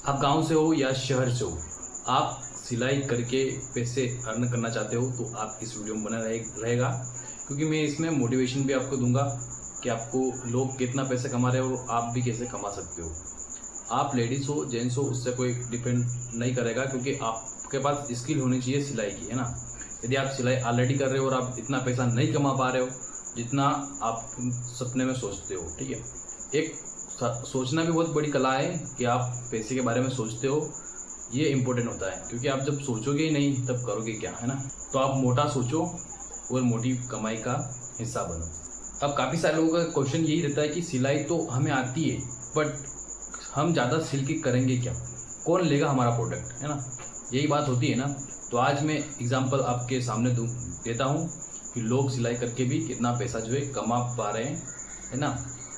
आप गांव से हो या शहर से हो, आप सिलाई करके पैसे अर्न करना चाहते हो तो आप इस वीडियो में बना रहेगा, क्योंकि मैं इसमें मोटिवेशन भी आपको दूंगा कि आपको लोग कितना पैसे कमा रहे हो और आप भी कैसे कमा सकते हो। आप लेडीज़ हो जेंट्स हो उससे कोई डिपेंड नहीं करेगा, क्योंकि आपके पास स्किल होनी चाहिए सिलाई की, है ना। यदि आप सिलाई ऑलरेडी कर रहे हो और आप इतना पैसा नहीं कमा पा रहे हो जितना आप सपने में सोचते हो, ठीक है। एक सोचना भी बहुत बड़ी कला है कि आप पैसे के बारे में सोचते हो, ये इम्पोर्टेंट होता है, क्योंकि आप जब सोचोगे ही नहीं तब करोगे क्या, है ना। तो आप मोटा सोचो और मोटी कमाई का हिस्सा बनो। अब काफ़ी सारे लोगों का क्वेश्चन यही रहता है कि सिलाई तो हमें आती है बट हम ज़्यादा सिल के करेंगे क्या, कौन लेगा हमारा प्रोडक्ट, है ना। यही बात होती है ना। तो आज मैं एग्जांपल आपके सामने देता हूँ कि लोग सिलाई करके भी कितना पैसा जो है कमा पा रहे हैं, है ना।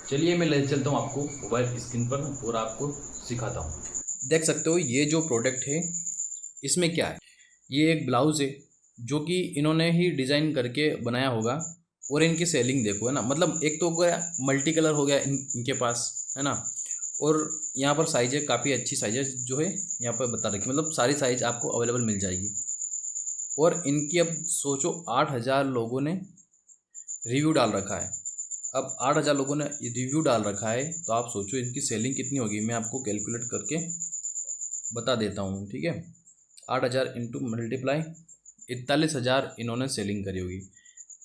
चलिए मैं ले चलता हूँ आपको मोबाइल स्क्रीन पर और आपको सिखाता हूँ। देख सकते हो ये जो प्रोडक्ट है इसमें क्या है, ये एक ब्लाउज़ है जो कि इन्होंने ही डिज़ाइन करके बनाया होगा और इनकी सेलिंग देखो, है ना। मतलब एक तो हो गया मल्टी कलर हो गया इनके पास, है ना। और यहाँ पर साइज़ है, काफ़ी अच्छी साइज़ है जो है यहाँ पर बता रखी, मतलब सारी साइज़ आपको अवेलेबल मिल जाएगी। और इनकी अब सोचो 8,000 लोगों ने रिव्यू डाल रखा है। अब 8,000 लोगों ने रिव्यू डाल रखा है तो आप सोचो इनकी सेलिंग कितनी होगी। मैं आपको कैलकुलेट करके बता देता हूँ, ठीक है। 8,000 इंटू मल्टीप्लाई 41,000 इन्होंने सेलिंग करी होगी।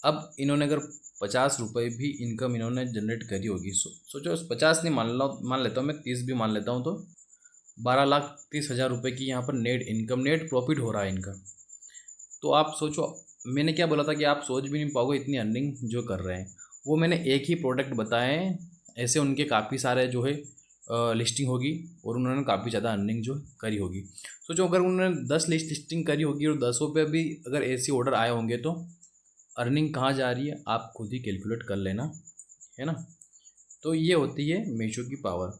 अब इन्होंने अगर 50 रुपये भी इनकम इन्होंने जनरेट करी होगी, सोचो 50 नहीं मान लेता हूँ मैं, 30 भी मान लेता हूँ, तो 12,30,000 रुपये की यहाँ पर नेट इनकम, नेट प्रॉफिट हो रहा है इनका। तो आप सोचो, मैंने क्या बोला था कि आप सोच भी नहीं पाओगे इतनी अर्निंग जो कर रहे हैं। वो मैंने एक ही प्रोडक्ट बताए हैं, ऐसे उनके काफ़ी सारे जो है लिस्टिंग होगी और उन्होंने काफ़ी ज़्यादा अर्निंग जो करी होगी। सोचो अगर उन्होंने 10 लिस्टिंग करी होगी और 10 पे भी अगर ऐसे ऑर्डर आए होंगे तो अर्निंग कहाँ जा रही है आप खुद ही कैलकुलेट कर लेना, है ना। तो ये होती है मीशो की पावर।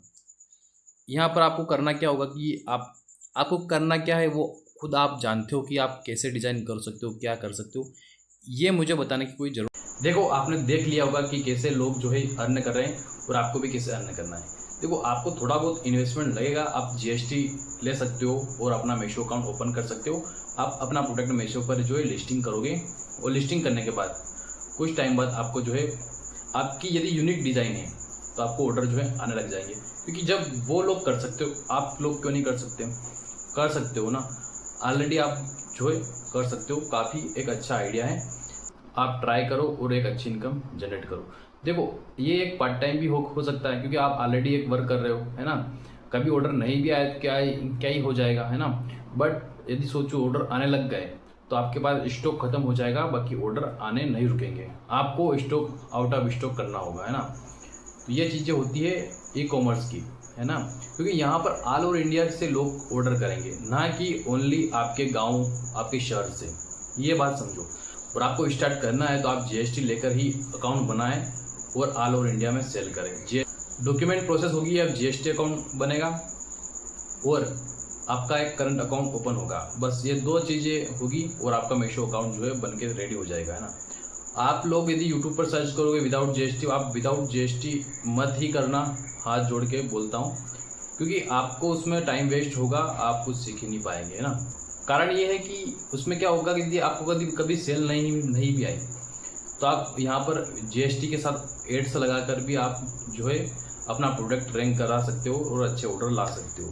यहाँ पर आपको करना क्या होगा कि आपको करना क्या है वो खुद आप जानते हो कि आप कैसे डिज़ाइन कर सकते हो, क्या कर सकते हो, ये मुझे बताने की कोई ज़रूरत। देखो आपने देख लिया होगा कि कैसे लोग जो है अर्न कर रहे हैं और आपको भी कैसे अर्न करना है। देखो आपको थोड़ा बहुत इन्वेस्टमेंट लगेगा, आप जीएसटी ले सकते हो और अपना मीशो अकाउंट ओपन कर सकते हो। आप अपना प्रोडक्ट मीशो पर जो है लिस्टिंग करोगे और लिस्टिंग करने के बाद कुछ टाइम बाद आपको जो है आपकी यदि यूनिक डिज़ाइन है तो आपको ऑर्डर जो है आने लग जाएंगे, क्योंकि जब वो लोग कर सकते हो आप लोग क्यों नहीं कर सकते, कर सकते हो ना। ऑलरेडी आप जो है कर सकते हो, काफ़ी एक अच्छा आइडिया है, आप ट्राई करो और एक अच्छी इनकम जनरेट करो। देखो ये एक पार्ट टाइम भी हो सकता है, क्योंकि आप ऑलरेडी एक वर्क कर रहे हो, है ना। कभी ऑर्डर नहीं भी आए तो क्या ही हो जाएगा, है ना। बट यदि सोचो ऑर्डर आने लग गए तो आपके पास स्टॉक खत्म हो जाएगा, बाकी ऑर्डर आने नहीं रुकेंगे, आपको स्टॉक आउट ऑफ स्टॉक करना होगा, है ना। तो ये चीज़ें होती है ई कॉमर्स की, है ना, क्योंकि यहाँ पर ऑल ओवर इंडिया से लोग ऑर्डर करेंगे, ना कि ओनली आपके गांव आपके शहर से, ये बात समझो। और आपको स्टार्ट करना है तो आप जीएसटी लेकर ही अकाउंट बनाएं और ऑल ओवर इंडिया में सेल करें। डॉक्यूमेंट प्रोसेस होगी, अब जीएसटी अकाउंट बनेगा और आपका एक करंट अकाउंट ओपन होगा, बस ये दो चीज़ें होगी और आपका मीशो अकाउंट जो है बन के रेडी हो जाएगा, है ना। आप लोग यदि यूट्यूब पर सर्च करोगे विदाउट जीएसटी, आप विदाउट जीएसटी मत ही करना, हाथ जोड़ के बोलता हूँ, क्योंकि आपको उसमें टाइम वेस्ट होगा, आप कुछ सीख ही नहीं पाएंगे, है ना। कारण ये है कि उसमें क्या होगा कि यदि आपको कभी सेल नहीं भी आई तो आप यहाँ पर जीएसटी के साथ एड्स लगाकर भी आप जो है अपना प्रोडक्ट रैंक करा सकते हो और अच्छे ऑर्डर ला सकते हो।